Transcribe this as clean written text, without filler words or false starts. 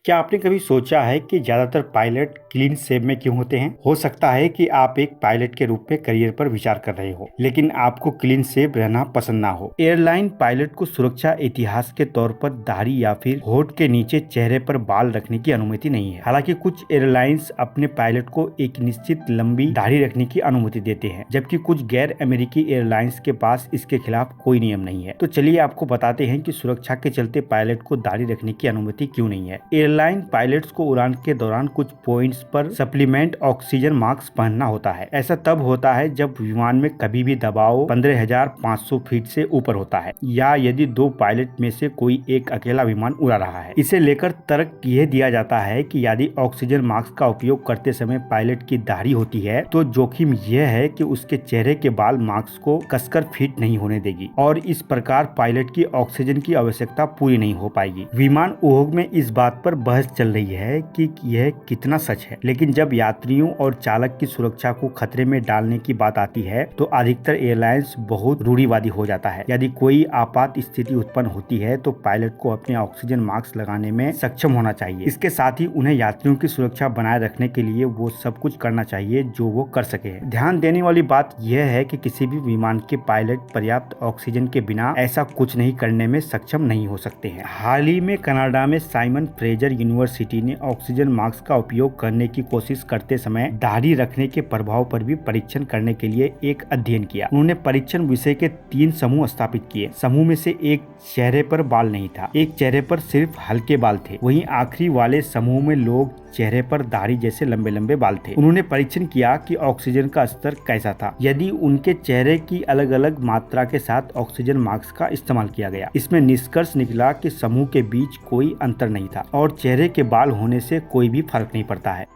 क्या आपने कभी सोचा है कि ज्यादातर पायलट क्लीन शेव में क्यों होते हैं? हो सकता है कि आप एक पायलट के रूप में करियर पर विचार कर रहे हो, लेकिन आपको क्लीन शेव रहना पसंद ना हो। एयरलाइन पायलट को सुरक्षा इतिहास के तौर पर दाढ़ी या फिर होठ के नीचे चेहरे पर बाल रखने की अनुमति नहीं है। हालांकि कुछ एयरलाइंस अपने पायलट को एक निश्चित लंबी दाढ़ी रखने की अनुमति देते हैं, जबकि कुछ गैर अमेरिकी एयरलाइंस के पास इसके खिलाफ कोई नियम नहीं है। तो चलिए आपको बताते हैं कि सुरक्षा के चलते पायलट को दाढ़ी रखने की अनुमति क्यों नहीं है। एयरलाइन पायलट्स को उड़ान के दौरान कुछ पॉइंट्स पर सप्लीमेंट ऑक्सीजन मास्क पहनना होता है। ऐसा तब होता है जब विमान में कभी भी दबाव 15,500 फीट से ऊपर होता है, या यदि दो पायलट में से कोई एक अकेला विमान उड़ा रहा है। इसे लेकर तर्क यह दिया जाता है कि यदि ऑक्सीजन मास्क का उपयोग करते समय पायलट की दाढ़ी होती है तो जोखिम यह है कि उसके चेहरे के बाल मास्क को कसकर फिट नहीं होने देगी और इस प्रकार पायलट की ऑक्सीजन की आवश्यकता पूरी नहीं हो पाएगी। विमान उद्योग में इस बात पर बहस चल रही है कि यह कितना सच है, लेकिन जब यात्रियों और चालक की सुरक्षा को खतरे में डालने की बात आती है तो अधिकतर एयरलाइंस बहुत रूढ़िवादी हो जाता है। यदि कोई आपात स्थिति उत्पन्न होती है तो पायलट को अपने ऑक्सीजन मास्क लगाने में सक्षम होना चाहिए। इसके साथ ही उन्हें यात्रियों की सुरक्षा बनाए रखने के लिए वो सब कुछ करना चाहिए जो वो कर सके। ध्यान देने वाली बात यह है कि किसी भी विमान के पायलट पर्याप्त ऑक्सीजन के बिना ऐसा कुछ नहीं करने में सक्षम नहीं हो सकते हैं। हाल ही में कनाडा में साइमन फ्रेजर यूनिवर्सिटी ने ऑक्सीजन मास्क का उपयोग करने की कोशिश करते समय दाढ़ी रखने के प्रभाव पर भी परीक्षण करने के लिए एक अध्ययन किया। उन्होंने परीक्षण विषय के 3 समूह स्थापित किए। समूह में से एक चेहरे पर बाल नहीं था, एक चेहरे पर सिर्फ हल्के बाल थे, वहीं आखिरी वाले समूह में लोग चेहरे पर दाढ़ी जैसे लंबे लंबे बाल थे। उन्होंने परीक्षण किया कि ऑक्सीजन का स्तर कैसा था यदि उनके चेहरे की अलग अलग मात्रा के साथ ऑक्सीजन मास्क का इस्तेमाल किया गया। इसमें निष्कर्ष निकला कि समूह के बीच कोई अंतर नहीं था और चेहरे के बाल होने से कोई भी फर्क नहीं पड़ता है।